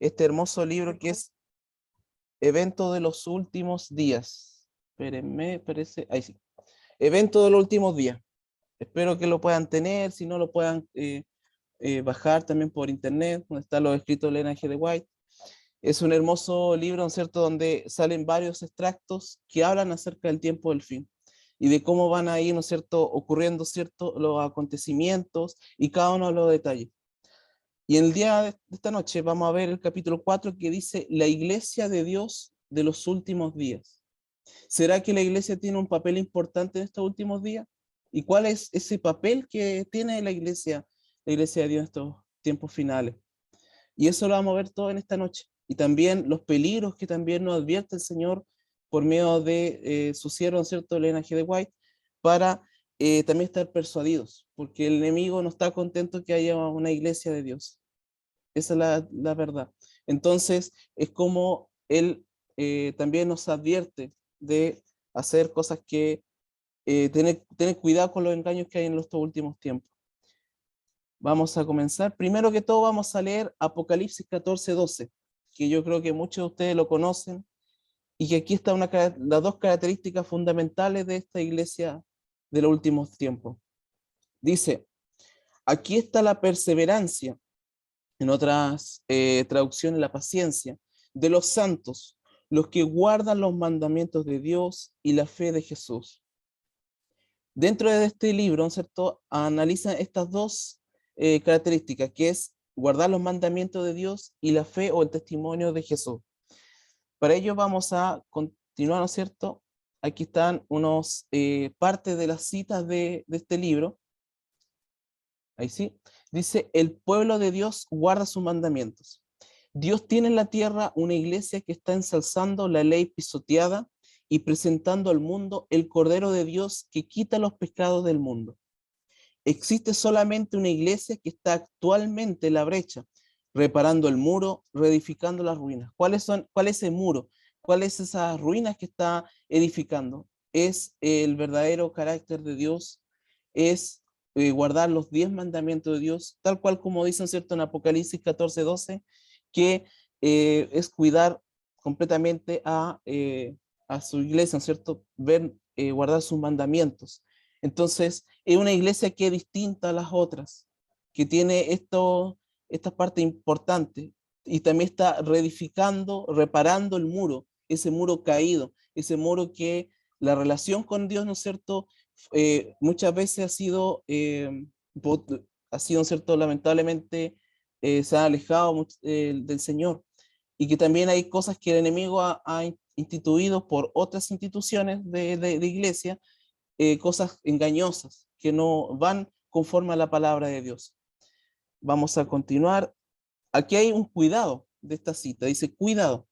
este hermoso libro que es Evento de los Últimos Días. Espérenme, parece, ahí sí. Evento de los Últimos Días. Espero que lo puedan tener, si no lo puedan bajar también por internet, donde están los escritos de Elena G. de White. Es un hermoso libro, ¿no es cierto?, donde salen varios extractos que hablan acerca del tiempo del fin y de cómo van a ir, ¿no es cierto?, ocurriendo, ¿cierto?, los acontecimientos y cada uno de los detalles. Y en el día de esta noche vamos a ver el capítulo 4 que dice la iglesia de Dios de los últimos días. ¿Será que la iglesia tiene un papel importante en estos últimos días? ¿Y cuál es ese papel que tiene la iglesia de Dios en estos tiempos finales? Y eso lo vamos a ver todo en esta noche. Y también los peligros que también nos advierte el Señor por medio de su siervo, ¿cierto?, Elena G. de White, para también estar persuadidos, porque el enemigo no está contento que haya una iglesia de Dios. Esa es la verdad. Entonces, es como Él también nos advierte de hacer cosas que tener cuidado con los engaños que hay en estos últimos tiempos. Vamos a comenzar. Primero que todo vamos a leer Apocalipsis 14:12, que yo creo que muchos de ustedes lo conocen, y que aquí están las dos características fundamentales de esta iglesia de los últimos tiempos. Dice, aquí está la perseverancia, en otras traducciones la paciencia, de los santos, los que guardan los mandamientos de Dios y la fe de Jesús. Dentro de este libro, ¿cierto?, analiza estas dos características, que es guardar los mandamientos de Dios y la fe o el testimonio de Jesús. Para ello vamos a continuar, ¿no es cierto? Aquí están unos partes de las citas de este libro. Ahí sí. Dice, el pueblo de Dios guarda sus mandamientos. Dios tiene en la tierra una iglesia que está ensalzando la ley pisoteada y presentando al mundo el Cordero de Dios que quita los pecados del mundo. Existe solamente una iglesia que está actualmente en la brecha, reparando el muro, reedificando las ruinas. ¿Cuál es el muro? ¿Cuáles son esas ruinas que está edificando? Es el verdadero carácter de Dios, es guardar los 10 mandamientos de Dios, tal cual como dicen, ¿cierto?, en Apocalipsis 14:12, que es cuidar completamente a su iglesia, ¿cierto? Ver, guardar sus mandamientos. Entonces, es una iglesia que es distinta a las otras, que tiene esta parte importante y también está reedificando, reparando el muro, ese muro caído, ese muro que la relación con Dios, ¿no es cierto?, muchas veces ha sido, ¿cierto?, lamentablemente se ha alejado del Señor, y que también hay cosas que el enemigo ha instituido por otras instituciones de iglesia, cosas engañosas que no van conforme a la palabra de Dios. Vamos a continuar. Aquí hay un cuidado de esta cita. Dice, cuidado.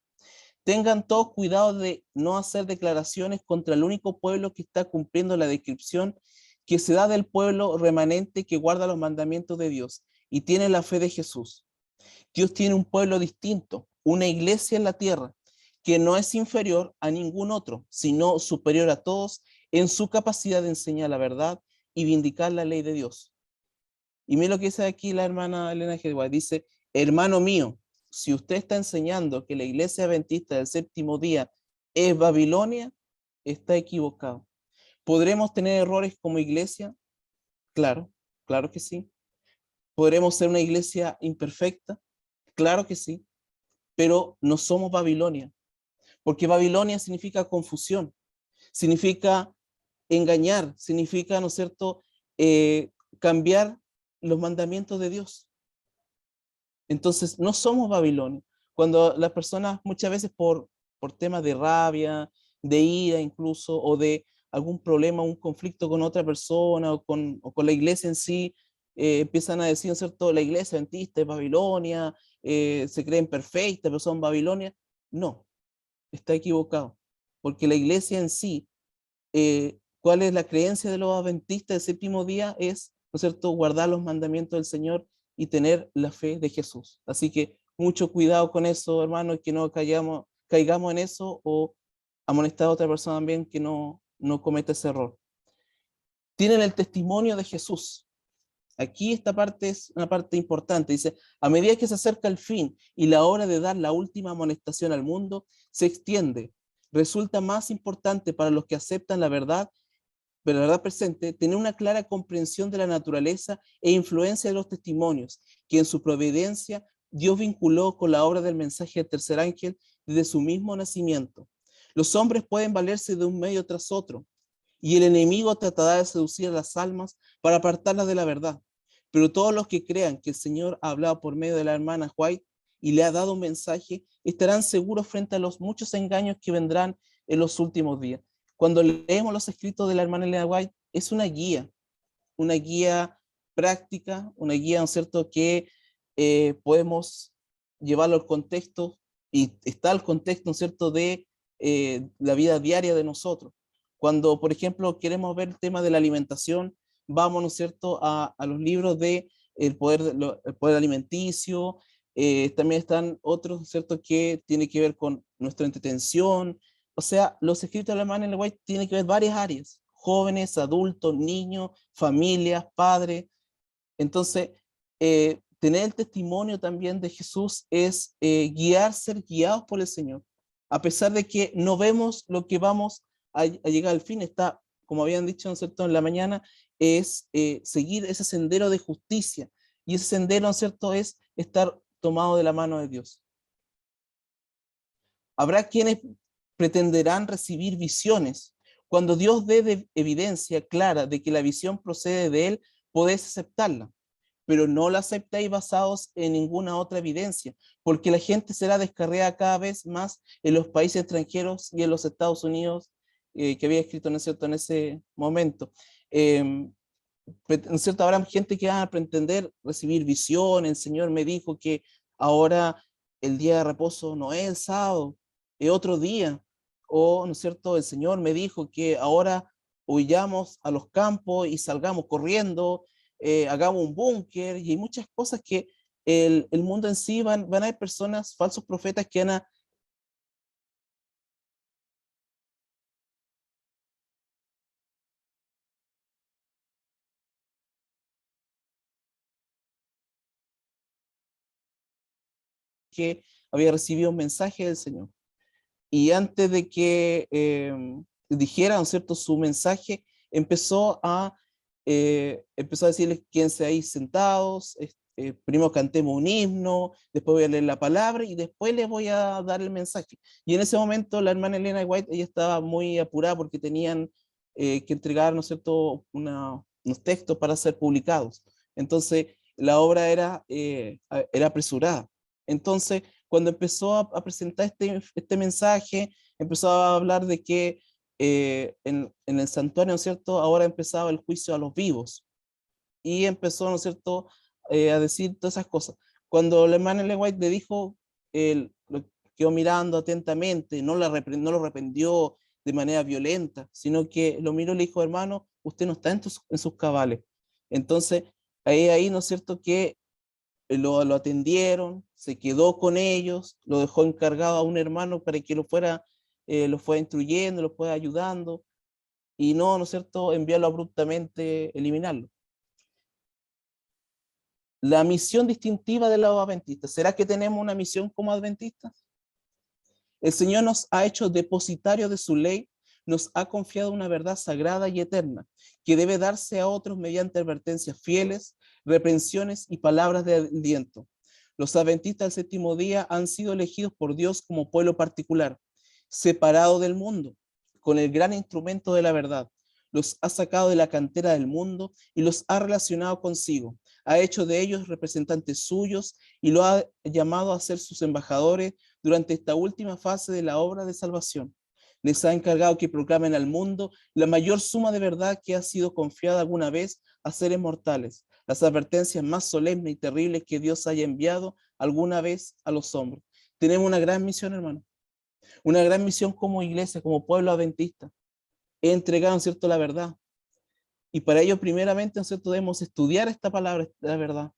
Tengan todos cuidado de no hacer declaraciones contra el único pueblo que está cumpliendo la descripción que se da del pueblo remanente que guarda los mandamientos de Dios y tiene la fe de Jesús. Dios tiene un pueblo distinto, una iglesia en la tierra, que no es inferior a ningún otro, sino superior a todos en su capacidad de enseñar la verdad y vindicar la ley de Dios. Y mira lo que dice aquí la hermana Elena G. de White. Dice, hermano mío, si usted está enseñando que la iglesia adventista del séptimo día es Babilonia, está equivocado. ¿Podremos tener errores como iglesia? Claro, claro que sí. ¿Podremos ser una iglesia imperfecta? Claro que sí. Pero no somos Babilonia, porque Babilonia significa confusión, significa engañar, significa, ¿no es cierto?, cambiar los mandamientos de Dios. Entonces, no somos Babilonia. Cuando las personas muchas veces por temas de rabia, de ira incluso, o de algún problema, un conflicto con otra persona o con la iglesia en sí, empiezan a decir, ¿no es cierto?, la iglesia adventista es Babilonia, se creen perfectas, pero son Babilonia. No, está equivocado, porque la iglesia en sí, ¿cuál es la creencia de los adventistas del séptimo día? Es, ¿no es cierto?, guardar los mandamientos del Señor y tener la fe de Jesús. Así que mucho cuidado con eso, hermanos, que no caigamos en eso o amonestar a otra persona también que no cometa ese error. Tienen el testimonio de Jesús. Aquí esta parte es una parte importante. Dice, a medida que se acerca el fin y la hora de dar la última amonestación al mundo se extiende, resulta más importante para los que aceptan la verdad presente, tener una clara comprensión de la naturaleza e influencia de los testimonios, que en su providencia Dios vinculó con la obra del mensaje del tercer ángel desde su mismo nacimiento. Los hombres pueden valerse de un medio tras otro, y el enemigo tratará de seducir a las almas para apartarlas de la verdad. Pero todos los que crean que el Señor ha hablado por medio de la hermana White y le ha dado un mensaje, estarán seguros frente a los muchos engaños que vendrán en los últimos días. Cuando leemos los escritos de la hermana Elena White, es una guía práctica, una guía, ¿no es cierto?, que podemos llevarlo al contexto, y está el contexto, ¿no es cierto?, de la vida diaria de nosotros. Cuando, por ejemplo, queremos ver el tema de la alimentación, vamos, ¿no es cierto?, a los libros de el poder alimenticio. También están otros, ¿no es cierto?, que tiene que ver con nuestra entretención. O sea, los escritos de la hermana Ellen White tienen que ver varias áreas: jóvenes, adultos, niños, familias, padres. Entonces, tener el testimonio también de Jesús es ser guiados por el Señor. A pesar de que no vemos lo que vamos a llegar al fin, está, como habían dicho, ¿no es cierto?, en la mañana, es seguir ese sendero de justicia. Y ese sendero, ¿no es cierto?, es estar tomado de la mano de Dios. Habrá quienes pretenderán recibir visiones. Cuando Dios dé evidencia clara de que la visión procede de Él, podéis aceptarla, pero no la aceptéis basados en ninguna otra evidencia, porque la gente será descarriada cada vez más en los países extranjeros y en los Estados Unidos, que había escrito, ¿no es cierto?, en ese momento. ¿No es cierto? Habrá gente que va a pretender recibir visiones. El Señor me dijo que ahora el día de reposo no es el sábado, es otro día. O, ¿no es cierto?, el Señor me dijo que ahora huyamos a los campos y salgamos corriendo, hagamos un búnker, y hay muchas cosas que el mundo en sí van a haber personas, falsos profetas, que van a que había recibido un mensaje del Señor. Y antes de que dijera, ¿no es cierto?, su mensaje, empezó a decirles: quédense ahí sentados, primero cantemos un himno, después voy a leer la palabra y después les voy a dar el mensaje. Y en ese momento la hermana Elena White, ella estaba muy apurada porque tenían que entregar, ¿no es cierto?, unos textos para ser publicados. Entonces la obra era apresurada. Entonces, cuando empezó a presentar este mensaje, empezó a hablar de que en el santuario, ¿no es cierto?, ahora empezaba el juicio a los vivos, y empezó, ¿no es cierto?, a decir todas esas cosas. Cuando la hermana Ellen White le dijo, lo quedó mirando atentamente, no lo reprendió de manera violenta, sino que lo miró y le dijo: hermano, usted no está en sus cabales. Entonces, ahí, ¿no es cierto?, que lo atendieron, se quedó con ellos, lo dejó encargado a un hermano para que lo fuera instruyendo, lo fuera ayudando, y no, ¿no es cierto?, enviarlo abruptamente, eliminarlo. La misión distintiva de los adventistas. ¿Será que tenemos una misión como adventistas? El Señor nos ha hecho depositarios de su ley, nos ha confiado una verdad sagrada y eterna, que debe darse a otros mediante advertencias fieles, reprensiones y palabras de aliento. Los adventistas del séptimo día han sido elegidos por Dios como pueblo particular, separado del mundo, con el gran instrumento de la verdad. Los ha sacado de la cantera del mundo y los ha relacionado consigo. Ha hecho de ellos representantes suyos y lo ha llamado a ser sus embajadores durante esta última fase de la obra de salvación. Les ha encargado que proclamen al mundo la mayor suma de verdad que ha sido confiada alguna vez a seres mortales, las advertencias más solemnes y terribles que Dios haya enviado alguna vez a los hombres. Tenemos una gran misión, hermano, una gran misión como iglesia, como pueblo adventista. He entregado, ¿no es cierto?, la verdad. Y para ello, primeramente, ¿no es cierto?, debemos estudiar esta palabra, la verdad.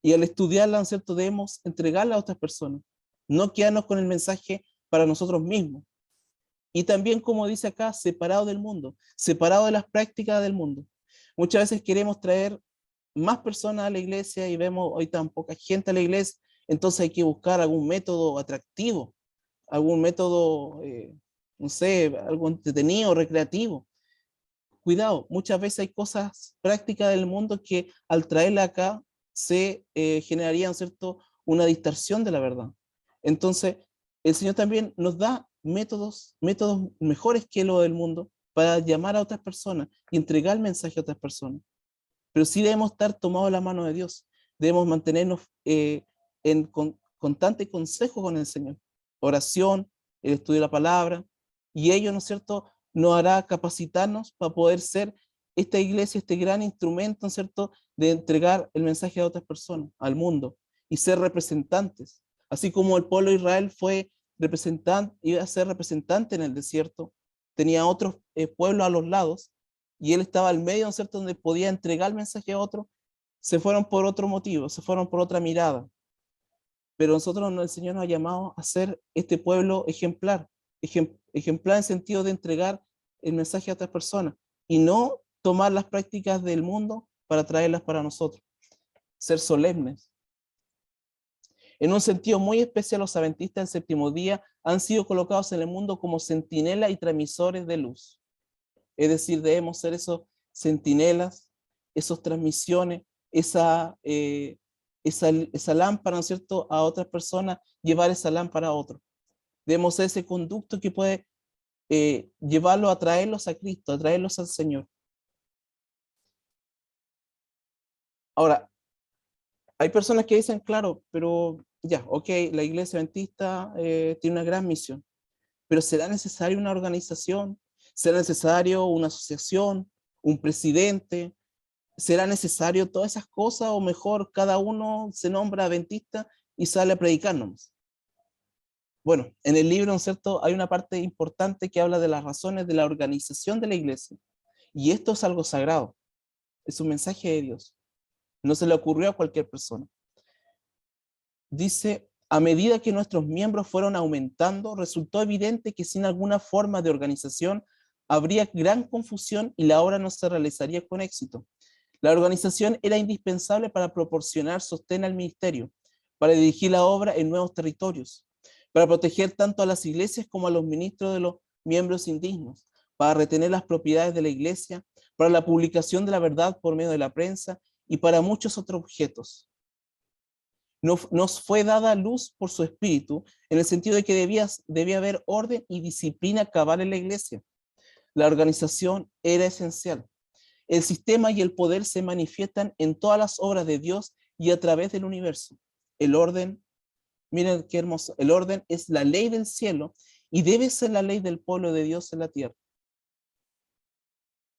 Y al estudiarla, ¿no es cierto?, debemos entregarla a otras personas. No quedarnos con el mensaje para nosotros mismos. Y también, como dice acá, separado del mundo, separado de las prácticas del mundo. Muchas veces queremos traer más personas a la iglesia y vemos hoy tan poca gente a la iglesia, entonces hay que buscar algún método atractivo, algún método, no sé, algo entretenido, recreativo. Cuidado, muchas veces hay cosas prácticas del mundo que al traerla acá se generarían, ¿cierto?, una distorsión de la verdad. Entonces, el Señor también nos da métodos mejores que lo del mundo para llamar a otras personas y entregar el mensaje a otras personas. Pero sí debemos estar tomados de la mano de Dios. Debemos mantenernos en constante consejo con el Señor. Oración, el estudio de la palabra, y ello, ¿no es cierto?, nos hará capacitarnos para poder ser esta iglesia, este gran instrumento, ¿no es cierto?, de entregar el mensaje a otras personas, al mundo, y ser representantes. Así como el pueblo de Israel fue representante, iba a ser representante en el desierto, tenía otros pueblos a los lados, y él estaba al medio, ¿no es cierto?, donde podía entregar el mensaje a otro, se fueron por otro motivo, se fueron por otra mirada. Pero nosotros, el Señor nos ha llamado a ser este pueblo ejemplar, ejemplar en sentido de entregar el mensaje a otras personas y no tomar las prácticas del mundo para traerlas para nosotros, ser solemnes. En un sentido muy especial, los adventistas del séptimo día han sido colocados en el mundo como centinelas y transmisores de luz. Es decir, debemos ser esos centinelas, esas transmisiones, esa lámpara, ¿no es cierto?, a otras personas, llevar esa lámpara a otros. Debemos ser ese conducto que puede llevarlos a traerlos a Cristo, a traerlos al Señor. Ahora, hay personas que dicen, claro, pero ya, ok, la iglesia adventista tiene una gran misión, pero ¿será necesaria una organización? ¿Será necesario una asociación, un presidente? ¿Será necesario todas esas cosas o mejor cada uno se nombra adventista y sale a predicarnos? Bueno, en el libro, ¿no es cierto?, hay una parte importante que habla de las razones de la organización de la iglesia. Y esto es algo sagrado, es un mensaje de Dios. No se le ocurrió a cualquier persona. Dice, a medida que nuestros miembros fueron aumentando, resultó evidente que sin alguna forma de organización habría gran confusión y la obra no se realizaría con éxito. La organización era indispensable para proporcionar sostén al ministerio, para dirigir la obra en nuevos territorios, para proteger tanto a las iglesias como a los ministros de los miembros indignos, para retener las propiedades de la iglesia, para la publicación de la verdad por medio de la prensa y para muchos otros objetos. Nos fue dada luz por su espíritu, en el sentido de que debía haber orden y disciplina cabal en la iglesia. La organización era esencial. El sistema y el poder se manifiestan en todas las obras de Dios y a través del universo. El orden, miren qué hermoso, el orden es la ley del cielo y debe ser la ley del pueblo de Dios en la tierra.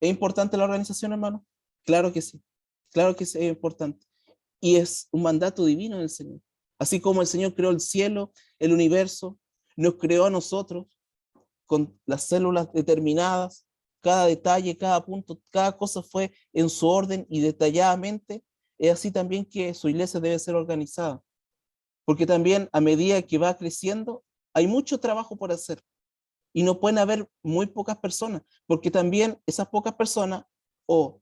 ¿Es importante la organización, hermano? Claro que sí, es importante. Y es un mandato divino del Señor. Así como el Señor creó el cielo, el universo, nos creó a nosotros con las células determinadas, cada detalle, cada punto, cada cosa fue en su orden y detalladamente. Es así también que su iglesia debe ser organizada. Porque también a medida que va creciendo, hay mucho trabajo por hacer. Y no pueden haber muy pocas personas, porque también esas pocas personas, o,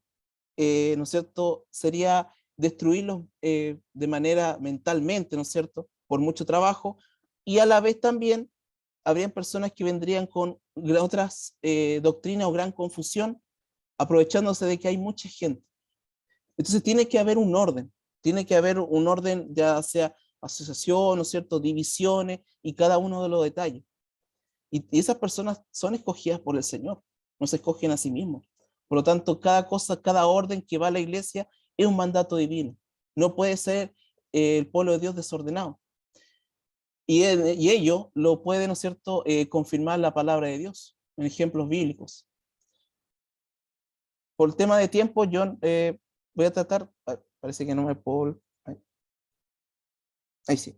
¿no es cierto?, sería destruirlos de manera mentalmente, ¿no es cierto?, por mucho trabajo, y a la vez también habrían personas que vendrían con otras doctrinas o gran confusión, aprovechándose de que hay mucha gente. Entonces tiene que haber un orden, ya sea asociación, ¿no es cierto?, divisiones y cada uno de los detalles. Y esas personas son escogidas por el Señor, no se escogen a sí mismos. Por lo tanto, cada cosa, cada orden que va a la iglesia es un mandato divino. No puede ser el pueblo de Dios desordenado. Y ello lo puede, ¿no es cierto?, confirmar la palabra de Dios en ejemplos bíblicos. Por el tema de tiempo, yo voy a tratar, parece que no me puedo, ahí sí.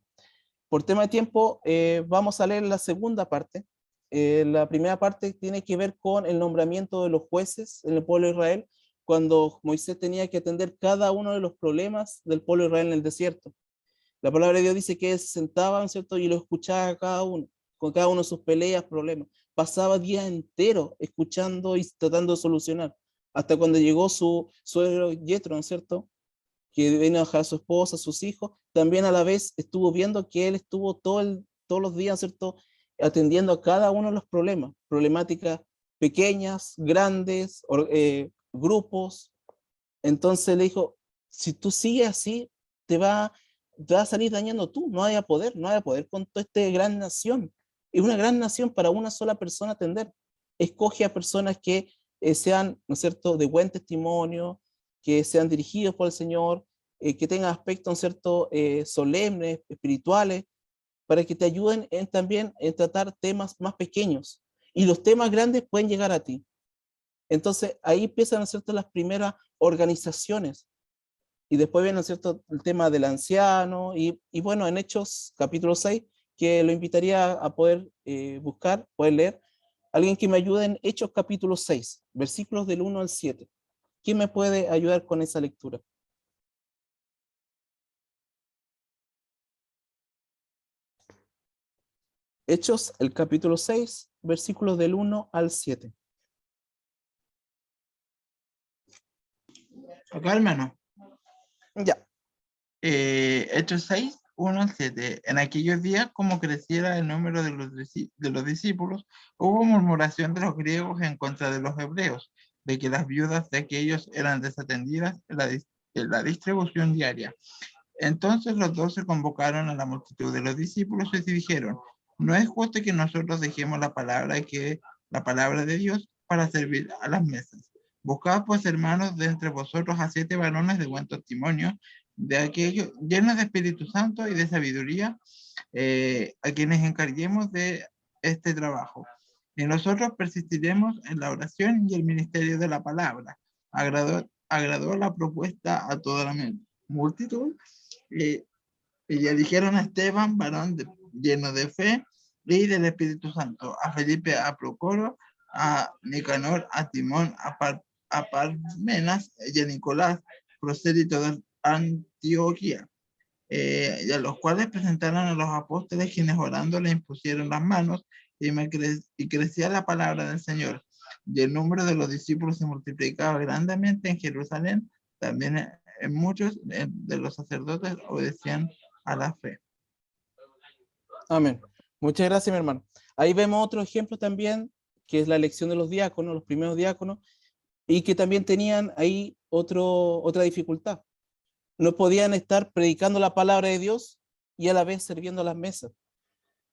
Por tema de tiempo, vamos a leer la segunda parte. La primera parte tiene que ver con el nombramiento de los jueces en el pueblo de Israel, cuando Moisés tenía que atender cada uno de los problemas del pueblo de Israel en el desierto. La palabra de Dios dice que se sentaban, ¿cierto?, y lo escuchaba a cada uno, con cada uno de sus peleas, problemas. Pasaba días enteros escuchando y tratando de solucionar, hasta cuando llegó su suegro Yetro, ¿no es cierto?, que vino a dejar a su esposa, a sus hijos, también a la vez estuvo viendo que él estuvo todos los días, ¿cierto?, atendiendo a cada uno de los problemáticas pequeñas, grandes, grupos. Entonces le dijo, si tú sigues así, te va a salir dañando tú, no hay a poder con toda esta gran nación. Es una gran nación para una sola persona atender. Escoge a personas que sean, ¿no es cierto?, de buen testimonio, que sean dirigidos por el Señor, que tengan aspectos, ¿no es cierto?, solemnes, espirituales, para que te ayuden también en tratar temas más pequeños. Y los temas grandes pueden llegar a ti. Entonces ahí empiezan, ¿no es cierto?, las primeras organizaciones. Y después viene, ¿no es cierto?, el tema del anciano. Y bueno, en Hechos capítulo 6, que lo invitaría a poder buscar, poder leer. Alguien que me ayude en Hechos capítulo 6, versículos del 1 al 7. ¿Quién me puede ayudar con esa lectura? Hechos, el capítulo 6, versículos del 1 al 7. Acá, hermano. Ya. Hechos 6, 1 al 7. En aquellos días, como creciera el número de los discípulos, hubo murmuración de los griegos en contra de los hebreos, de que las viudas de aquellos eran desatendidas en la distribución diaria. Entonces los 12 convocaron a la multitud de los discípulos y dijeron, no es justo que nosotros dejemos la palabra de Dios para servir a las mesas. Buscad pues, hermanos, de entre vosotros a 7 varones de buen testimonio, de aquellos llenos de Espíritu Santo y de sabiduría, a quienes encarguemos de este trabajo. Y nosotros persistiremos en la oración y el ministerio de la palabra. Agradó la propuesta a toda la multitud. Y le dijeron a Esteban, varón lleno de fe y del Espíritu Santo, a Felipe, a Procoro, a Nicanor, a Timón, a Parmenas y a Nicolás, prosélito de Antioquía, y a los cuales presentaron a los apóstoles, quienes orando le impusieron las manos, y crecía la palabra del Señor. Y el número de los discípulos se multiplicaba grandemente en Jerusalén. También muchos de los sacerdotes obedecían a la fe. Amén. Muchas gracias, mi hermano. Ahí vemos otro ejemplo también, que es la elección de los diáconos, los primeros diáconos, y que también tenían ahí otra dificultad. No podían estar predicando la palabra de Dios y a la vez sirviendo a las mesas.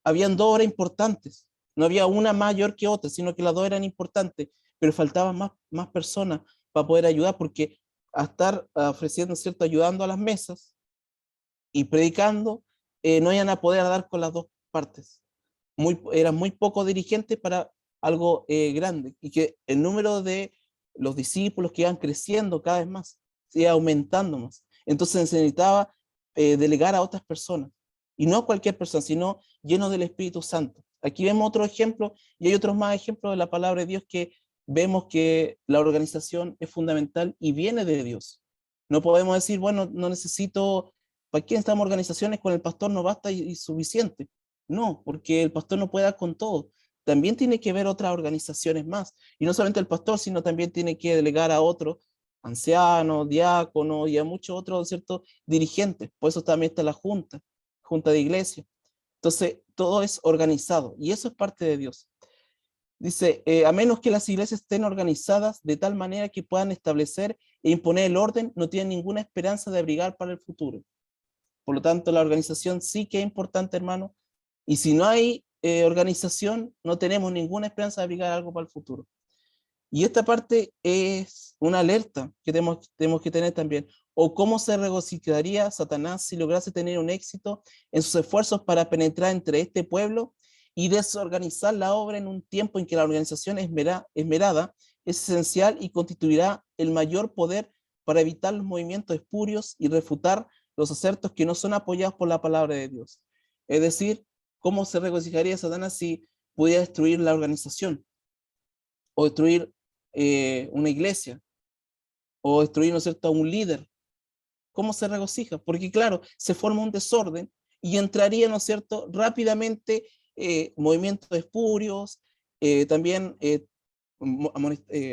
Habían 2 horas importantes, no había una mayor que otra, sino que las 2 eran importantes, pero faltaban más personas para poder ayudar, porque a estar ofreciendo, ¿cierto?, ayudando a las mesas y predicando, no iban a poder dar con las 2 partes. Eran muy pocos dirigentes para algo grande, y que el número de los discípulos que iban creciendo cada vez más, se iba aumentando más. Entonces se necesitaba delegar a otras personas, y no cualquier persona, sino lleno del Espíritu Santo. Aquí vemos otro ejemplo, y hay otros más ejemplos de la palabra de Dios, que vemos que la organización es fundamental y viene de Dios. No podemos decir, bueno, no necesito, ¿para qué estamos organizaciones? Con el pastor no basta y suficiente. No, porque el pastor no puede dar con todo. También tiene que ver otras organizaciones más. Y no solamente el pastor, sino también tiene que delegar a otros ancianos, diáconos y a muchos otros, ¿cierto?, dirigentes. Por eso también está la junta de iglesia. Entonces, todo es organizado y eso es parte de Dios. Dice, a menos que las iglesias estén organizadas de tal manera que puedan establecer e imponer el orden, no tienen ninguna esperanza de abrigar para el futuro. Por lo tanto, la organización sí que es importante, hermano. Y si no hay organización, no tenemos ninguna esperanza de abrigar algo para el futuro. Y esta parte es una alerta que tenemos que tener también. O cómo se regocijaría Satanás si lograse tener un éxito en sus esfuerzos para penetrar entre este pueblo y desorganizar la obra en un tiempo en que la organización esmerada es esencial y constituirá el mayor poder para evitar los movimientos espurios y refutar los acertos que no son apoyados por la palabra de Dios. Es decir, ¿cómo se regocijaría Satanás si pudiera destruir la organización? O destruir una iglesia, o destruir, ¿no es cierto?, a un líder. ¿Cómo se regocija? Porque claro, se forma un desorden y entraría, ¿no es cierto?, rápidamente movimientos espurios, también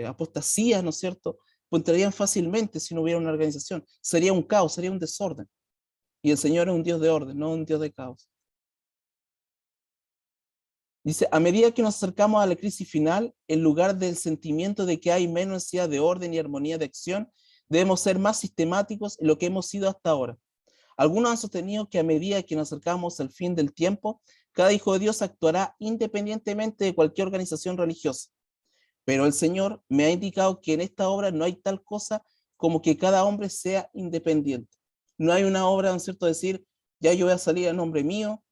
apostasías, ¿no es cierto?, pues entrarían fácilmente si no hubiera una organización. Sería un caos, sería un desorden. Y el Señor es un Dios de orden, no un Dios de caos. Dice, a medida que nos acercamos a la crisis final, en lugar del sentimiento de que hay menos necesidad de orden y armonía de acción, debemos ser más sistemáticos en lo que hemos sido hasta ahora. Algunos han sostenido que a medida que nos acercamos al fin del tiempo, cada hijo de Dios actuará independientemente de cualquier organización religiosa. Pero el Señor me ha indicado que en esta obra no hay tal cosa como que cada hombre sea independiente. No hay una obra, ¿no es cierto?, decir, ya yo voy a salir a nombre mío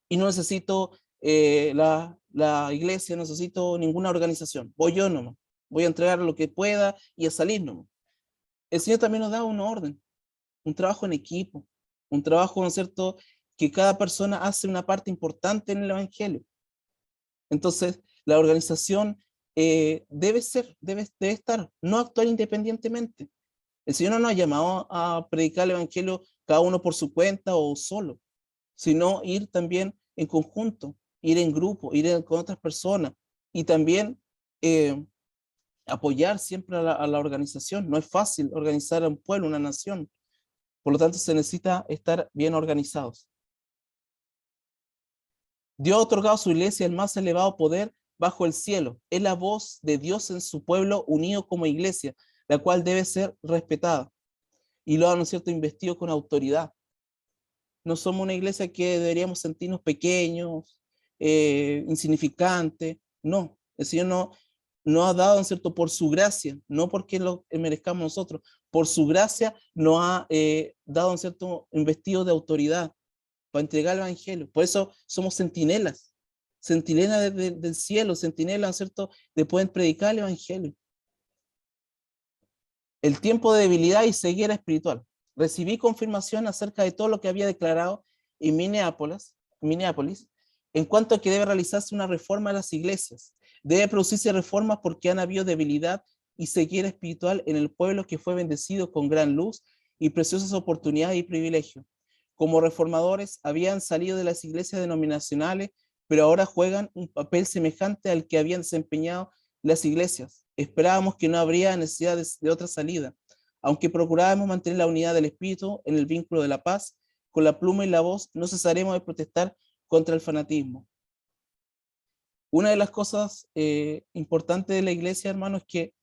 y no necesito la iglesia, no necesito ninguna organización. Voy yo nomás, voy a entregar lo que pueda y a salir nomás. El Señor también nos da un orden, un trabajo en equipo, un trabajo, ¿no es cierto?, que cada persona hace una parte importante en el Evangelio. Entonces, la organización debe estar, no actuar independientemente. El Señor no nos ha llamado a predicar el Evangelio cada uno por su cuenta o solo, sino ir también en conjunto, ir en grupo, con otras personas y también apoyar siempre a la organización. No es fácil organizar a un pueblo, una nación. Por lo tanto, se necesita estar bien organizados. Dios ha otorgado a su iglesia el más elevado poder bajo el cielo. Es la voz de Dios en su pueblo unido como iglesia, la cual debe ser respetada. Y lo ha, ¿no es cierto?, investido con autoridad. No somos una iglesia que deberíamos sentirnos pequeños, insignificantes. No, el Señor no ha dado, ¿no es cierto?, por su gracia, no porque lo merezcamos nosotros, por su gracia nos ha dado, ¿no es cierto?, investido de autoridad para entregar el evangelio. Por eso somos centinelas, centinelas del cielo, centinelas, ¿no es cierto?, de poder predicar el evangelio. El tiempo de debilidad y ceguera espiritual. Recibí confirmación acerca de todo lo que había declarado en Minneapolis, en cuanto a que debe realizarse una reforma de las iglesias. Debe producirse reformas porque han habido debilidad y ceguera espiritual en el pueblo que fue bendecido con gran luz y preciosas oportunidades y privilegios. Como reformadores habían salido de las iglesias denominacionales, pero ahora juegan un papel semejante al que habían desempeñado las iglesias. Esperábamos que no habría necesidad de otra salida, aunque procurábamos mantener la unidad del espíritu en el vínculo de la paz, con la pluma y la voz no cesaremos de protestar contra el fanatismo. Una de las cosas importantes de la iglesia, hermano, es que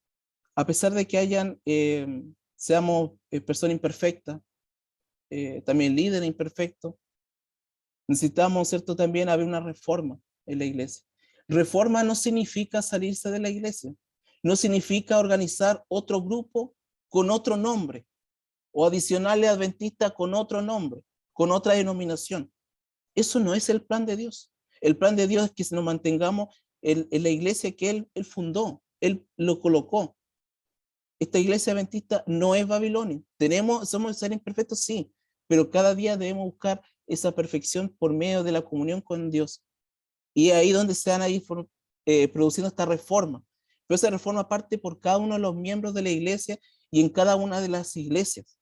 a pesar de que seamos personas imperfectas, también líderes imperfectos, necesitamos, ¿cierto?, también haber una reforma en la iglesia. Reforma no significa salirse de la iglesia, no significa organizar otro grupo con otro nombre o adicionarle adventista con otro nombre, con otra denominación. Eso no es el plan de Dios. El plan de Dios es que nos mantengamos en la iglesia que Él fundó, Él lo colocó. Esta iglesia adventista no es Babilonia. Somos seres imperfectos, sí, pero cada día debemos buscar esa perfección por medio de la comunión con Dios. Y ahí donde se van a ir produciendo esta reforma. Pero esa reforma parte por cada uno de los miembros de la iglesia y en cada una de las iglesias.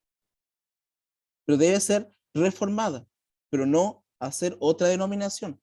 Pero debe ser reformada, pero no hacer otra denominación.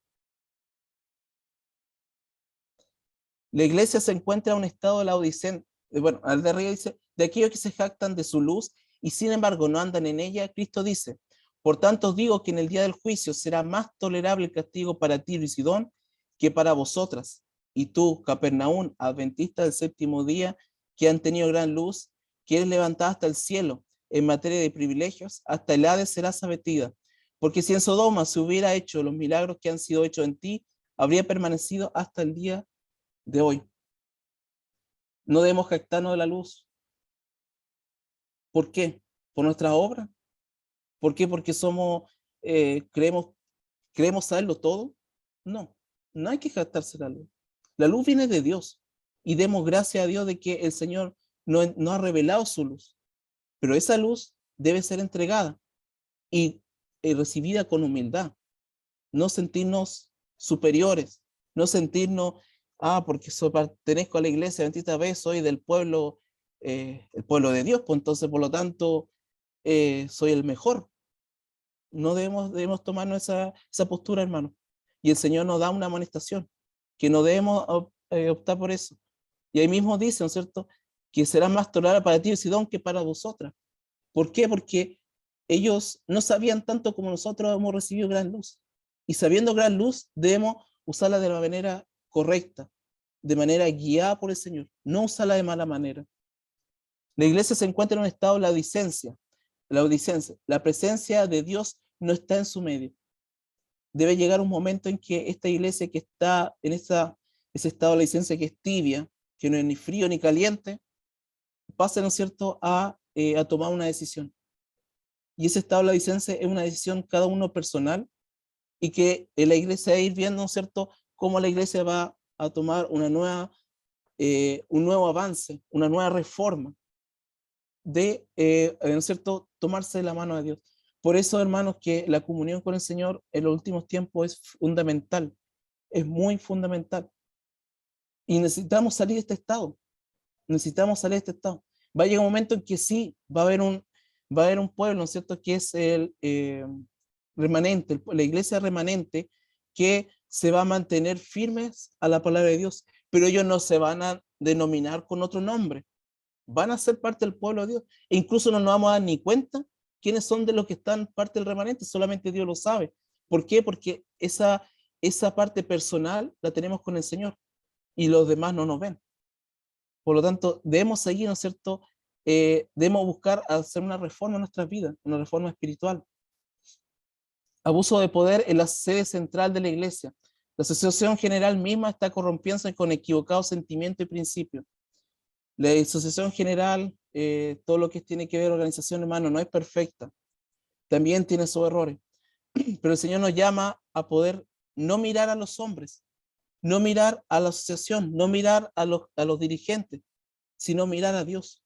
La iglesia se encuentra en un estado de la odisea. Bueno, al de arriba dice, de aquellos que se jactan de su luz y sin embargo no andan en ella, Cristo dice, por tanto os digo que en el día del juicio será más tolerable el castigo para Tiro y Sidón que para vosotras. Y tú, Capernaum, adventista del séptimo día, que han tenido gran luz, que eres levantada hasta el cielo en materia de privilegios, hasta el Hades serás abatida. Porque si en Sodoma se hubiera hecho los milagros que han sido hechos en ti, habría permanecido hasta el día de hoy. No debemos jactarnos de la luz. ¿Por qué? ¿Por nuestra obra? ¿Por qué? Porque creemos saberlo todo. No, no hay que jactarse de la luz. La luz viene de Dios y demos gracias a Dios de que el Señor no ha revelado su luz. Pero esa luz debe ser entregada y recibida con humildad. No sentirnos superiores, no sentirnos, porque pertenezco a la iglesia adventista B, soy del pueblo, el pueblo de Dios, pues entonces por lo tanto soy el mejor. No debemos tomarnos esa postura, hermano. Y el Señor nos da una amonestación, que no debemos optar por eso. Y ahí mismo dice, ¿no es cierto?, que será más tolerable para ti, Sidón, que para vosotras. ¿Por qué? Porque ellos no sabían tanto como nosotros hemos recibido gran luz. Y sabiendo gran luz, debemos usarla de la manera correcta, de manera guiada por el Señor, no usarla de mala manera. La iglesia se encuentra en un estado de la odicencia. La presencia de Dios no está en su medio. Debe llegar un momento en que esta iglesia que está en ese estado de la licencia que es tibia, que no es ni frío ni caliente, pase, ¿no es cierto?, a tomar una decisión. Y ese estado de la licencia es una decisión cada uno personal y que la iglesia va a ir viendo, ¿no es cierto?, cómo la iglesia va a tomar un nuevo avance, una nueva reforma de, ¿no es cierto?, tomarse de la mano de Dios. Por eso, hermanos, que la comunión con el Señor en los últimos tiempos es fundamental, es muy fundamental. Y necesitamos salir de este estado, necesitamos salir de este estado. Va a llegar un momento en que sí, va a haber un pueblo, ¿no es cierto?, que es el remanente, la iglesia remanente, que se va a mantener firmes a la palabra de Dios, pero ellos no se van a denominar con otro nombre, van a ser parte del pueblo de Dios, e incluso no nos vamos a dar ni cuenta quiénes son de los que están parte del remanente, solamente Dios lo sabe. ¿Por qué? Porque esa parte personal la tenemos con el Señor y los demás no nos ven. Por lo tanto, debemos seguir, ¿no es cierto? Debemos buscar hacer una reforma en nuestras vidas, una reforma espiritual. Abuso de poder en la sede central de la iglesia. La asociación general misma está corrompiéndose con equivocados sentimientos y principios. La asociación general, todo lo que tiene que ver organización, hermano, no es perfecta. También tiene sus errores. Pero el Señor nos llama a poder no mirar a los hombres, no mirar a la asociación, no mirar a los dirigentes, sino mirar a Dios.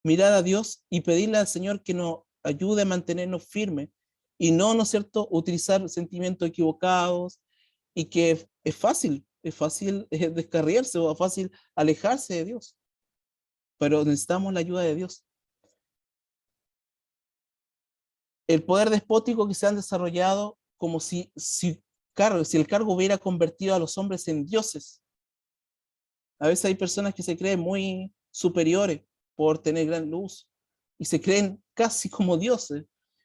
Mirar a Dios y pedirle al Señor que nos ayude a mantenernos firmes y no, ¿no es cierto?, utilizar sentimientos equivocados y que es fácil descarriarse o fácil alejarse de Dios. Pero necesitamos la ayuda de Dios. El poder despótico que se han desarrollado como si el cargo hubiera convertido a los hombres en dioses. A veces hay personas que se creen muy superiores por tener gran luz y se creen casi como dioses.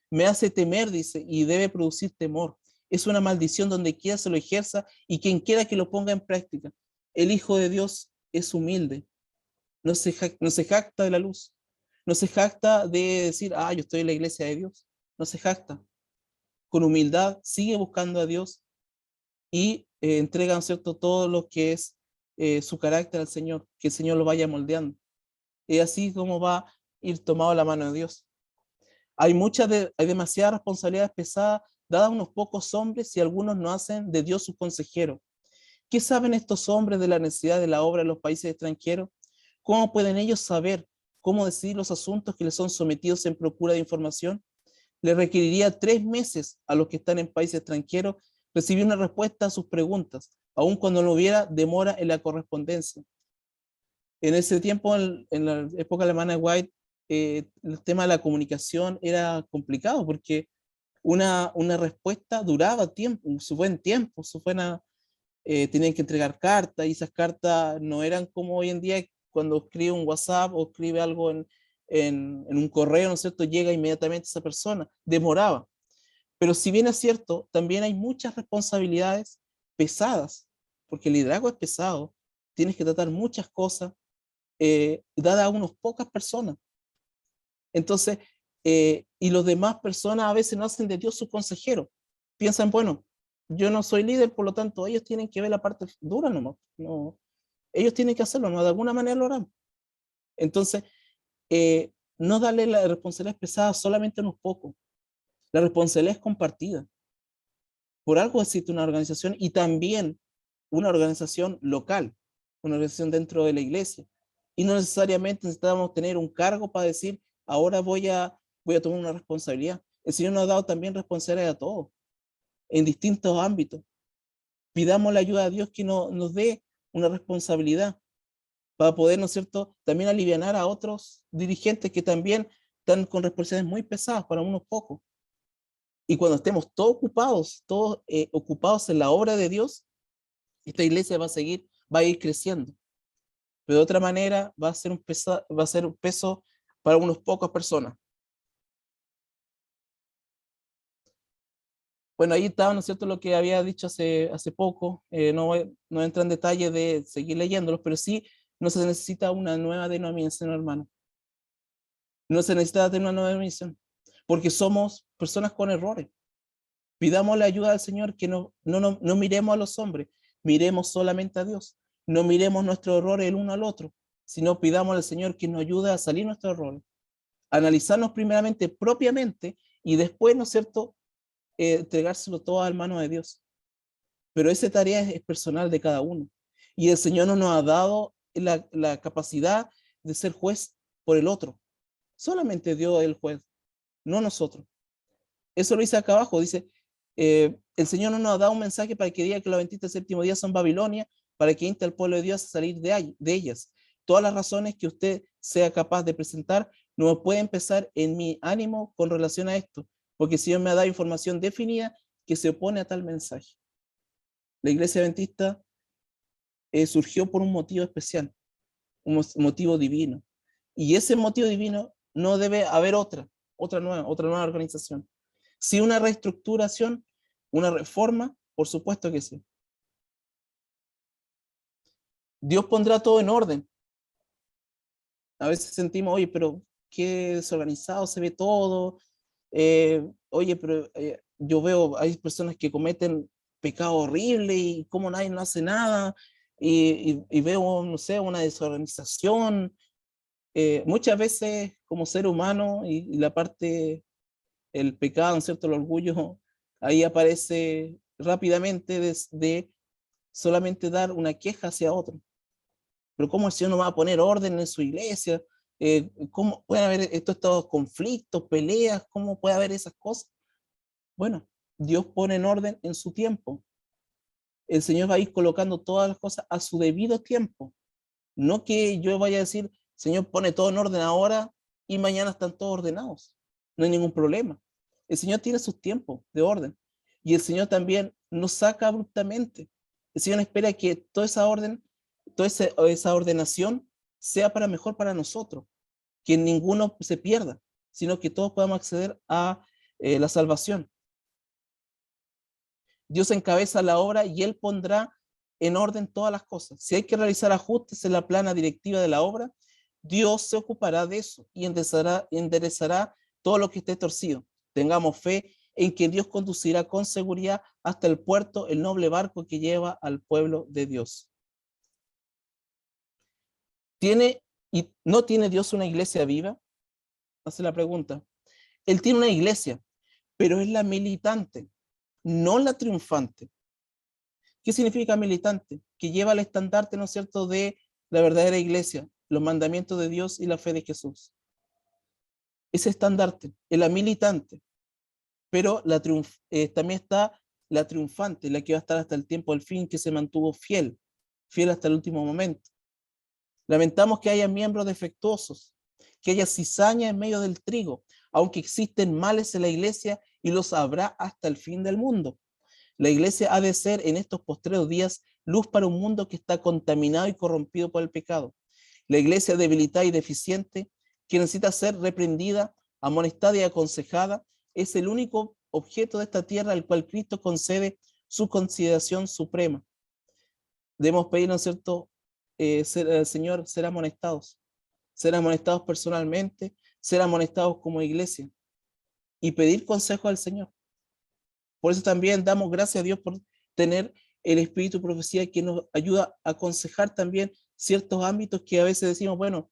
Me hace temer, dice, y debe producir temor. Es una maldición donde quiera se lo ejerza y quien quiera que lo ponga en práctica. El Hijo de Dios es humilde, no se jacta de la luz, no se jacta de decir, yo estoy en la iglesia de Dios, no se jacta. Con humildad sigue buscando a Dios y entrega, ¿no es cierto?, todo lo que es su carácter al Señor, que el Señor lo vaya moldeando. Y así como va a ir tomado la mano de Dios. Hay demasiadas responsabilidades pesadas dadas a unos pocos hombres y algunos no hacen de Dios su consejero. ¿Qué saben estos hombres de la necesidad de la obra en los países extranjeros? ¿Cómo pueden ellos saber cómo decidir los asuntos que les son sometidos en procura de información? Le requeriría 3 meses a los que están en países extranjeros recibir una respuesta a sus preguntas, aun cuando no hubiera demora en la correspondencia. En ese tiempo, en la época alemana de White, el tema de la comunicación era complicado porque una respuesta duraba tiempo, su buen tiempo, tenían que entregar cartas y esas cartas no eran como hoy en día cuando escribe un WhatsApp o escribe algo en un correo, ¿no es cierto? Llega inmediatamente esa persona, demoraba. Pero si bien es cierto, también hay muchas responsabilidades pesadas, porque el liderazgo es pesado, tienes que tratar muchas cosas dadas a unas pocas personas. Entonces, y los demás personas a veces no hacen de Dios su consejero. Piensan, bueno, yo no soy líder, por lo tanto, ellos tienen que ver la parte dura nomás. No, ellos tienen que hacerlo, ¿no? De alguna manera lo harán. Entonces, no darle la responsabilidad pesada solamente a unos pocos. La responsabilidad es compartida. Por algo existe una organización y también una organización local, una organización dentro de la iglesia. Y no necesariamente necesitamos tener un cargo para decir, ahora voy a tomar una responsabilidad. El Señor nos ha dado también responsabilidad a todos, en distintos ámbitos. Pidamos la ayuda a Dios que nos dé una responsabilidad para poder, ¿no es cierto?, también alivianar a otros dirigentes que también están con responsabilidades muy pesadas para unos pocos. Y cuando estemos todos ocupados en la obra de Dios, esta iglesia va a ir creciendo. pero de otra manera va a ser un peso para unas pocas personas. Bueno, ahí estaba, ¿no es cierto?, lo que había dicho hace poco. No entra en detalle de seguir leyéndolos, pero sí no se necesita una nueva denominación, hermano. No se necesita tener una nueva denominación, porque somos personas con errores. Pidamos la ayuda al Señor, que no miremos a los hombres, miremos solamente a Dios. No miremos nuestros errores el uno al otro, sino pidamos al Señor que nos ayude a salir nuestros errores. Analizarnos primeramente propiamente y después, ¿no es cierto?, entregárselo todo a manos de Dios. Pero esa tarea es personal de cada uno. Y el Señor no nos ha dado la capacidad de ser juez por el otro. Solamente Dios es el juez, no nosotros. Eso lo dice acá abajo, dice, el Señor no nos ha dado un mensaje para que diga que los 27 del séptimo día son Babilonia, para que inste al pueblo de Dios a salir de ellas. Todas las razones que usted sea capaz de presentar no puede empezar en mi ánimo con relación a esto, porque el Señor me ha dado información definida que se opone a tal mensaje. La iglesia adventista surgió por un motivo especial, un motivo divino. Y ese motivo divino no debe haber otra nueva organización. Si una reestructuración, una reforma, por supuesto que sí. Dios pondrá todo en orden. A veces sentimos, oye, pero qué desorganizado se ve todo. Oye, pero yo veo, hay personas que cometen pecado horrible y como nadie no hace nada. Y veo, no sé, una desorganización. Muchas veces como ser humano y la parte, el pecado, ¿no es cierto?, el orgullo, ahí aparece rápidamente de solamente dar una queja hacia otro. Pero ¿cómo el Señor no va a poner orden en su iglesia? ¿Cómo puede haber estos conflictos, peleas? ¿Cómo puede haber esas cosas? Bueno, Dios pone en orden en su tiempo. El Señor va a ir colocando todas las cosas a su debido tiempo. No que yo vaya a decir, Señor, pone todo en orden ahora y mañana están todos ordenados. No hay ningún problema. El Señor tiene sus tiempos de orden. Y el Señor también nos saca abruptamente. El Señor espera que toda esa orden, toda esa ordenación sea para mejor para nosotros. Que ninguno se pierda, sino que todos podamos acceder a la salvación. Dios encabeza la obra y Él pondrá en orden todas las cosas. Si hay que realizar ajustes en la plana directiva de la obra, Dios se ocupará de eso y enderezará todo lo que esté torcido. Tengamos fe en que Dios conducirá con seguridad hasta el puerto el noble barco que lleva al pueblo de Dios. ¿No tiene Dios una iglesia viva? Hace la pregunta. Él tiene una iglesia, pero es la militante, no la triunfante. ¿Qué significa militante? Que lleva el estandarte, ¿no es cierto?, de la verdadera iglesia, los mandamientos de Dios y la fe de Jesús. Ese estandarte es la militante, pero también está la triunfante, la que va a estar hasta el tiempo del fin, que se mantuvo fiel hasta el último momento. Lamentamos que haya miembros defectuosos, que haya cizaña en medio del trigo, aunque existen males en la iglesia y los habrá hasta el fin del mundo. La iglesia ha de ser en estos postreros días luz para un mundo que está contaminado y corrompido por el pecado. La iglesia debilitada y deficiente, que necesita ser reprendida, amonestada y aconsejada, es el único objeto de esta tierra al cual Cristo concede su consideración suprema. Debemos pedir, ¿no es cierto?, Señor, ser amonestados personalmente, ser amonestados como iglesia y pedir consejo al Señor. Por eso también damos gracias a Dios por tener el espíritu de profecía que nos ayuda a aconsejar también ciertos ámbitos que a veces decimos, bueno,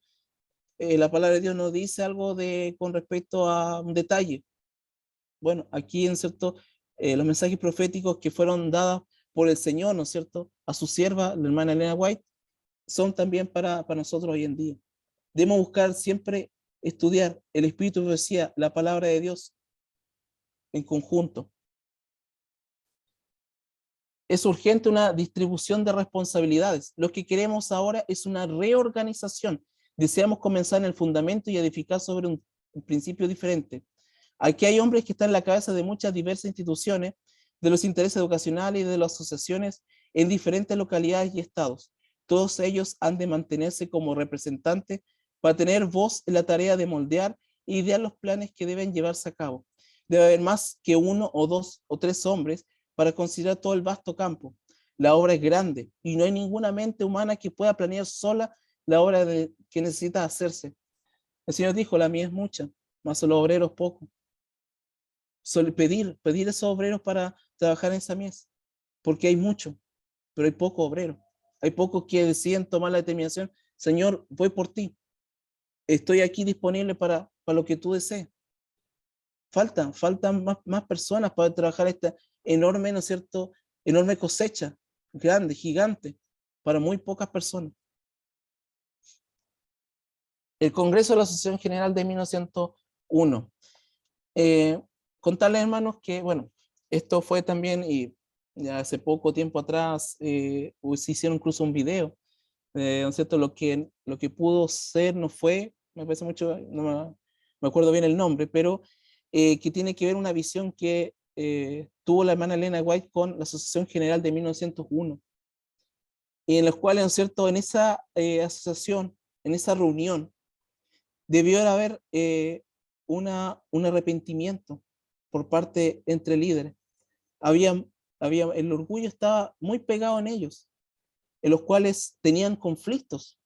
la palabra de Dios nos dice algo con respecto a un detalle. Bueno, aquí en cierto, los mensajes proféticos que fueron dados por el Señor, ¿no es cierto?, a su sierva, la hermana Elena White, son también para nosotros hoy en día. Debemos buscar siempre estudiar el espíritu de profecía, la palabra de Dios en conjunto. Es urgente una distribución de responsabilidades. Lo que queremos ahora es una reorganización. Deseamos comenzar en el fundamento y edificar sobre un principio diferente. Aquí hay hombres que están en la cabeza de muchas diversas instituciones, de los intereses educacionales y de las asociaciones en diferentes localidades y estados. Todos ellos han de mantenerse como representantes para tener voz en la tarea de moldear e idear los planes que deben llevarse a cabo. Debe haber más que uno o dos o tres hombres para considerar todo el vasto campo. La obra es grande y no hay ninguna mente humana que pueda planear sola la obra que necesita hacerse. El Señor dijo, la mía es mucha, mas los obreros pocos. Pedir esos obreros para trabajar en esa mies, porque hay mucho, pero hay pocos obreros. Hay pocos que deciden tomar la determinación, Señor, voy por ti, estoy aquí disponible para lo que tú desees. Faltan más personas para trabajar esta enorme, ¿no es cierto?, enorme cosecha, grande, gigante, para muy pocas personas. El Congreso de la Asociación General de 1901. Contarles, hermanos, que, bueno, esto fue también, y ya hace poco tiempo atrás, se hicieron incluso un video, ¿no es cierto? Lo que pudo ser no fue, me parece mucho, no me acuerdo bien el nombre, pero que tiene que ver una visión que tuvo la hermana Elena White con la Asociación General de 1901, y en los cuales, ¿no es cierto?, en esa asociación, en esa reunión, debió haber un arrepentimiento por parte entre líderes. Había, el orgullo estaba muy pegado en ellos, en los cuales tenían conflictos,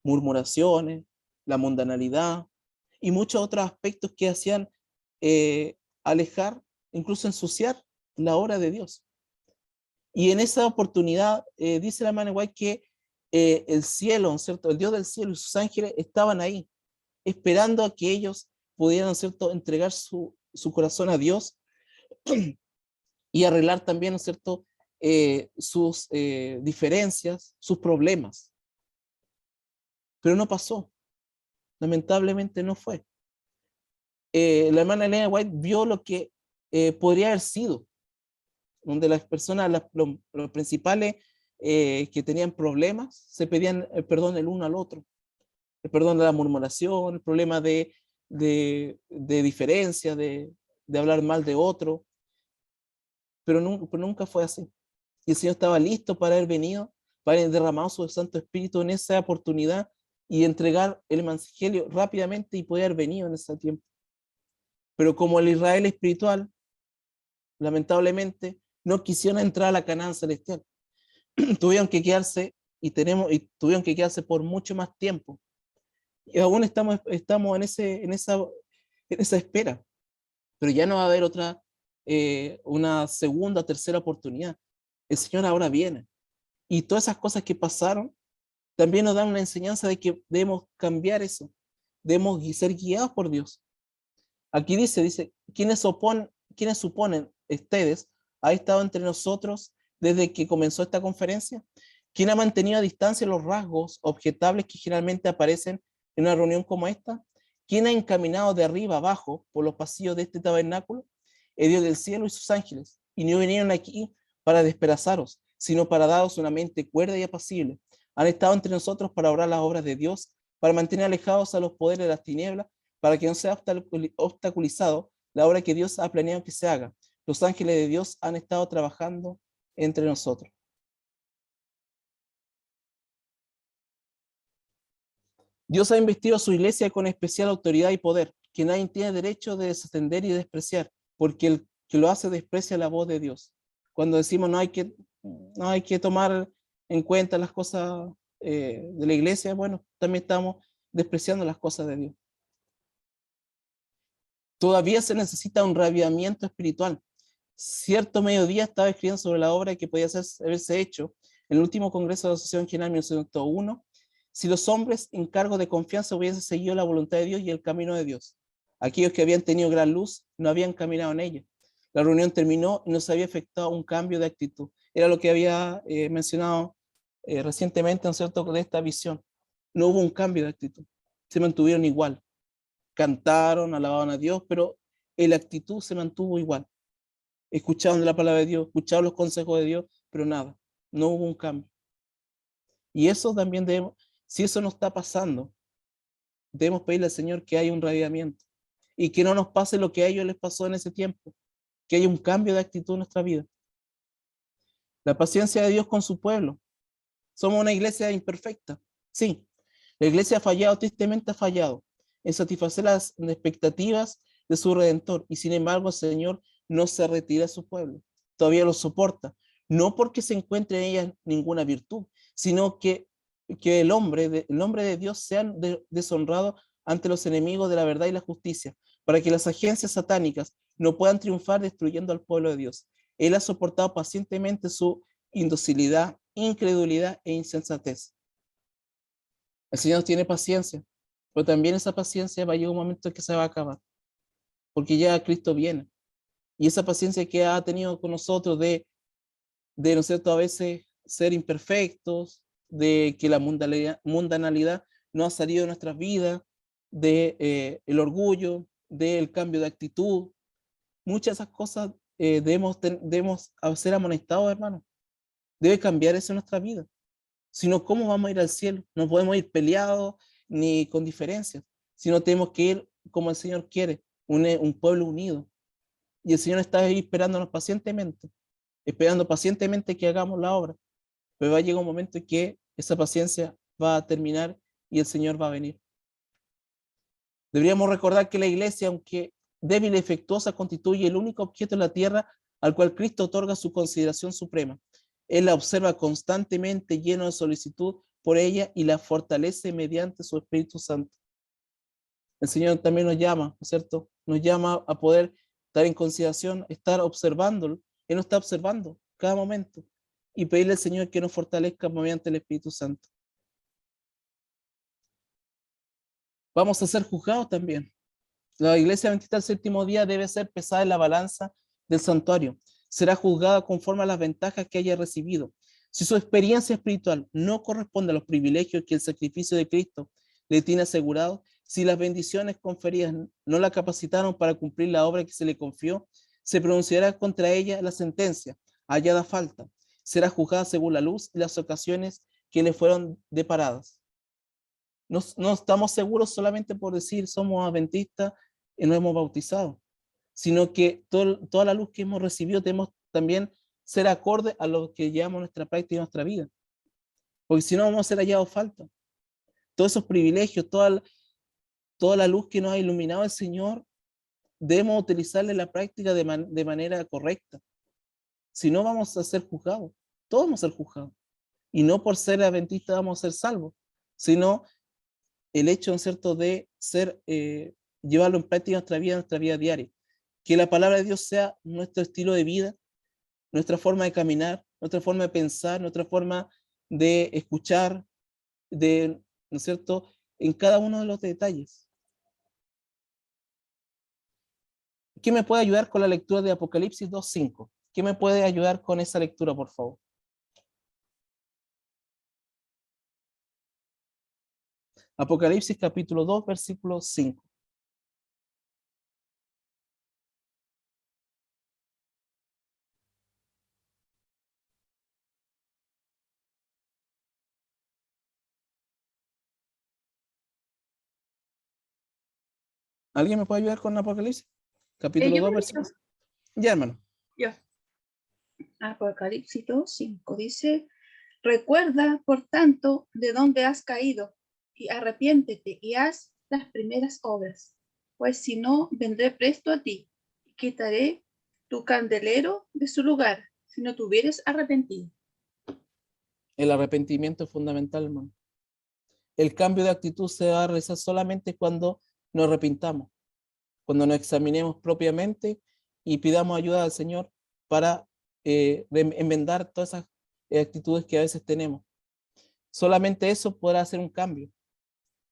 murmuraciones, la mundanalidad y muchos otros aspectos que hacían alejar, incluso ensuciar la obra de Dios. Y en esa oportunidad dice la hermana White que el cielo, ¿cierto?, el Dios del cielo y sus ángeles estaban ahí, esperando a que ellos pudieran, ¿cierto?, entregar su corazón a Dios y arreglar también, ¿no es cierto?, sus diferencias, sus problemas. Pero no pasó, lamentablemente no fue. La hermana Elena White vio lo que podría haber sido, donde las personas, los principales que tenían problemas, se pedían el perdón el uno al otro, el perdón de la murmuración, el problema de diferencia, de hablar mal de otro, pero nunca fue así. Y el Señor estaba listo para haber venido, para haber derramado su Santo Espíritu en esa oportunidad y entregar el evangelio rápidamente y poder haber venido en ese tiempo. Pero como el Israel espiritual, lamentablemente, no quisieron entrar a la Canaán celestial. Tuvieron que quedarse tuvieron que quedarse por mucho más tiempo. Y aún estamos en esa espera. Pero ya no va a haber una segunda, tercera oportunidad. El Señor ahora viene. Y todas esas cosas que pasaron también nos dan una enseñanza de que debemos cambiar eso. Debemos ser guiados por Dios. Aquí dice, ¿quiénes suponen ustedes ha estado entre nosotros desde que comenzó esta conferencia? ¿Quién ha mantenido a distancia los rasgos objetables que generalmente aparecen en una reunión como esta? ¿Quién ha encaminado de arriba abajo por los pasillos de este tabernáculo? El Dios del cielo y sus ángeles, y no vinieron aquí para despedazaros, sino para daros una mente cuerda y apacible. Han estado entre nosotros para obrar las obras de Dios, para mantener alejados a los poderes de las tinieblas, para que no sea obstaculizado la obra que Dios ha planeado que se haga. Los ángeles de Dios han estado trabajando entre nosotros. Dios ha investido a su iglesia con especial autoridad y poder, que nadie tiene derecho de desatender y despreciar, porque el que lo hace desprecia la voz de Dios. Cuando decimos no hay que tomar en cuenta las cosas de la iglesia, bueno, también estamos despreciando las cosas de Dios. Todavía se necesita un reavivamiento espiritual. Cierto mediodía estaba escribiendo sobre la obra que podía haberse hecho en el último Congreso de la Asociación General 1901, si los hombres en cargo de confianza hubiesen seguido la voluntad de Dios y el camino de Dios. Aquellos que habían tenido gran luz no habían caminado en ella. La reunión terminó y no se había efectuado un cambio de actitud. Era lo que había mencionado recientemente, ¿no es cierto?, de esta visión. No hubo un cambio de actitud. Se mantuvieron igual. Cantaron, alababan a Dios, pero la actitud se mantuvo igual. Escuchaban la palabra de Dios, escuchaban los consejos de Dios, pero nada, no hubo un cambio. Y eso también si eso no está pasando, debemos pedirle al Señor que haya un reavivamiento y que no nos pase lo que a ellos les pasó en ese tiempo, que haya un cambio de actitud en nuestra vida. La paciencia de Dios con su pueblo Somos una iglesia imperfecta, sí. La iglesia ha fallado, tristemente ha fallado en satisfacer las expectativas de su Redentor, y sin embargo el Señor no se retira de su pueblo, todavía lo soporta, no porque se encuentre en ella ninguna virtud, sino que el nombre de Dios sea deshonrado ante los enemigos de la verdad y la justicia, para que las agencias satánicas no puedan triunfar destruyendo al pueblo de Dios. Él ha soportado pacientemente su indocilidad, incredulidad e insensatez. El Señor tiene paciencia, pero también esa paciencia va a llegar un momento en que se va a acabar, porque ya Cristo viene. Y esa paciencia que ha tenido con nosotros ¿no es cierto?, a veces ser imperfectos, de que la mundanalidad no ha salido de nuestras vidas, de el orgullo, del cambio de actitud, muchas de esas cosas debemos ser amonestados, hermanos. Debe cambiar eso en nuestra vida. Si no, ¿cómo vamos a ir al cielo? No podemos ir peleados ni con diferencias, sino tenemos que ir como el Señor quiere, un pueblo unido. Y el Señor está ahí esperando pacientemente que hagamos la obra. Pero va a llegar un momento en que esa paciencia va a terminar y el Señor va a venir. Deberíamos recordar que la iglesia, aunque débil y defectuosa, constituye el único objeto en la tierra al cual Cristo otorga su consideración suprema. Él la observa constantemente, lleno de solicitud por ella, y la fortalece mediante su Espíritu Santo. El Señor también nos llama, ¿no es cierto? Nos llama a poder estar en consideración, estar observándolo. Él nos está observando cada momento, y pedirle al Señor que nos fortalezca mediante el Espíritu Santo. Vamos a ser juzgados también. La iglesia adventista del séptimo día debe ser pesada en la balanza del santuario. Será juzgada conforme a las ventajas que haya recibido. Si su experiencia espiritual no corresponde a los privilegios que el sacrificio de Cristo le tiene asegurado, si las bendiciones conferidas no la capacitaron para cumplir la obra que se le confió, se pronunciará contra ella la sentencia, hallada falta. Será juzgada según la luz y las ocasiones que le fueron deparadas. No estamos seguros solamente por decir somos adventistas y nos hemos bautizado, sino que toda la luz que hemos recibido tenemos también ser acorde a lo que llevamos nuestra práctica y nuestra vida. Porque si no, vamos a ser hallados falta. Todos esos privilegios, toda la luz que nos ha iluminado el Señor, debemos utilizarla en la práctica de manera correcta. Si no, vamos a ser juzgados. Todos vamos a ser juzgados. Y no por ser adventistas vamos a ser salvos, sino el hecho, ¿no es cierto?, de llevarlo en práctica en nuestra vida diaria. Que la palabra de Dios sea nuestro estilo de vida, nuestra forma de caminar, nuestra forma de pensar, nuestra forma de escuchar, ¿no es cierto?, en cada uno de los detalles. ¿Qué me puede ayudar con la lectura de Apocalipsis 2:5? ¿Qué me puede ayudar con esa lectura, por favor? Apocalipsis capítulo 2, versículo 5. ¿Alguien me puede ayudar con Apocalipsis? Capítulo Yo 2, creo que versículo 5. Ya, hermano. yo. Apocalipsis 2:5 dice: recuerda, por tanto, de dónde has caído, y arrepiéntete y haz las primeras obras, pues si no, vendré presto a ti y quitaré tu candelero de su lugar, si no te hubieres arrepentido. El arrepentimiento es fundamental, hermano. El cambio de actitud se va a realizar solamente cuando nos arrepintamos, cuando nos examinemos propiamente y pidamos ayuda al Señor para enmendar todas esas actitudes que a veces tenemos. Solamente eso podrá hacer un cambio.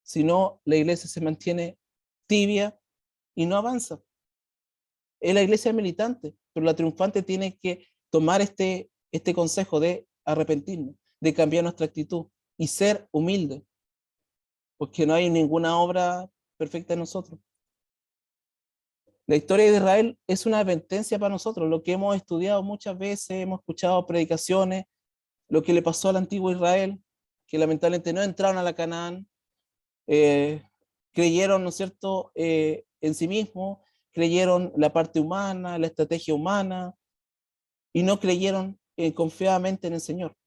Si no, la iglesia se mantiene tibia y no avanza. Es la iglesia militante, pero la triunfante tiene que tomar este consejo de arrepentirnos, de cambiar nuestra actitud y ser humilde, porque no hay ninguna obra perfecta en nosotros. La historia de Israel es una advertencia para nosotros, lo que hemos estudiado muchas veces, hemos escuchado predicaciones, lo que le pasó al antiguo Israel, que lamentablemente no entraron a la Canaán, creyeron, ¿no es cierto?, en sí mismos, creyeron la parte humana, la estrategia humana, y no creyeron confiadamente en el Señor.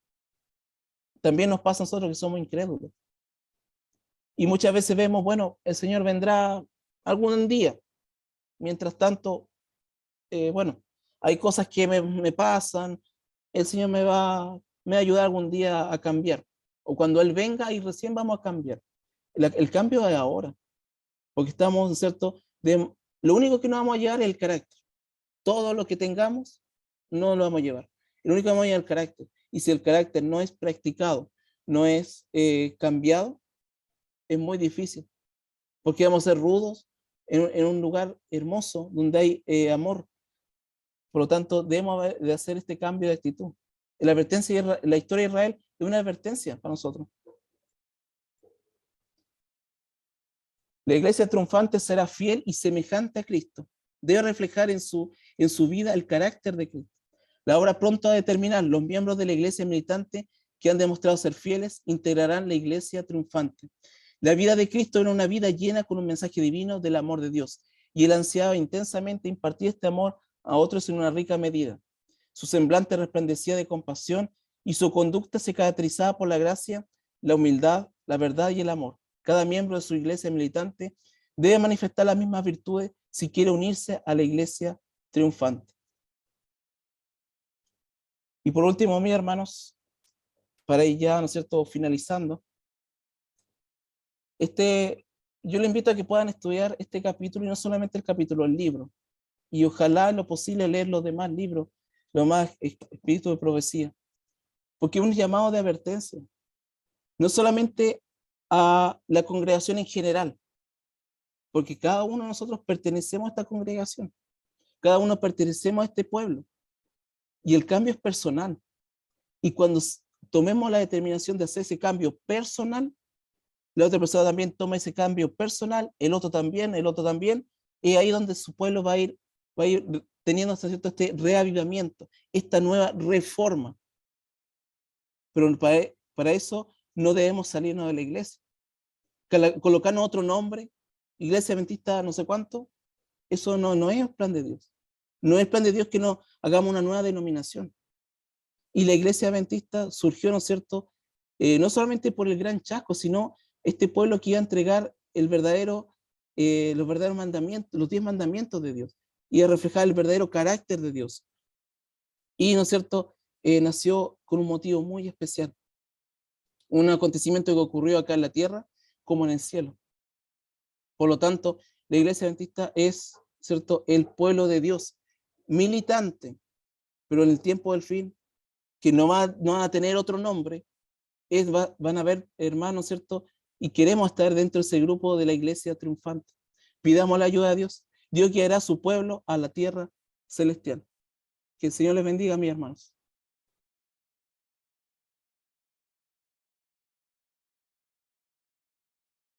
también nos pasa a nosotros que somos incrédulos. Y muchas veces vemos, bueno, el Señor vendrá algún día. Mientras tanto, bueno, hay cosas que me pasan, el Señor me va a ayudar algún día a cambiar. O cuando Él venga y recién vamos a cambiar. El cambio es ahora, porque estamos, ¿cierto? Lo único que no vamos a llevar es el carácter. Todo lo que tengamos, no lo vamos a llevar. Lo único que vamos a llevar es el carácter. Y si el carácter no es practicado, no es cambiado, es muy difícil. Porque vamos a ser rudos en un lugar hermoso donde hay amor. Por lo tanto, debemos de hacer este cambio de actitud. La advertencia, la historia de Israel es una advertencia para nosotros. La iglesia triunfante será fiel y semejante a Cristo. Debe reflejar en su vida el carácter de Cristo. La obra pronto a determinar. Los miembros de la iglesia militante que han demostrado ser fieles integrarán la iglesia triunfante. La vida de Cristo era una vida llena con un mensaje divino del amor de Dios, y él ansiaba intensamente impartir este amor a otros en una rica medida. Su semblante resplandecía de compasión y su conducta se caracterizaba por la gracia, la humildad, la verdad y el amor. Cada miembro de su iglesia militante debe manifestar las mismas virtudes si quiere unirse a la iglesia triunfante. Y por último, mis hermanos, para ir ya, ¿no es cierto?, finalizando, yo les invito a que puedan estudiar este capítulo y no solamente el capítulo, el libro. Y ojalá en lo posible leer los demás libros, los más espíritus de profecía. Porque es un llamado de advertencia. No solamente a la congregación en general, porque cada uno de nosotros pertenecemos a esta congregación. Cada uno pertenecemos a este pueblo. Y el cambio es personal. Y cuando tomemos la determinación de hacer ese cambio personal, la otra persona también toma ese cambio personal, el otro también, y ahí donde su pueblo va a ir teniendo, ¿cierto?, este reavivamiento, esta nueva reforma. Pero para eso no debemos salirnos de la iglesia. Colocarnos otro nombre, iglesia adventista no sé cuánto, eso no es el plan de Dios. No es el plan de Dios que no hagamos una nueva denominación. Y la iglesia adventista surgió, ¿no es cierto?, no solamente por el gran chasco, sino este pueblo que iba a entregar los verdaderos mandamientos, los 10 mandamientos de Dios, y a reflejar el verdadero carácter de Dios. Y, ¿no es cierto?, nació con un motivo muy especial. Un acontecimiento que ocurrió acá en la tierra como en el cielo. Por lo tanto, la iglesia adventista es, ¿cierto?, el pueblo de Dios, militante, pero en el tiempo del fin, que no van a tener otro nombre, van a haber hermanos, ¿cierto? Y queremos estar dentro de ese grupo de la iglesia triunfante. Pidamos la ayuda de Dios. Dios guiará a su pueblo a la tierra celestial. Que el Señor les bendiga, mis hermanos.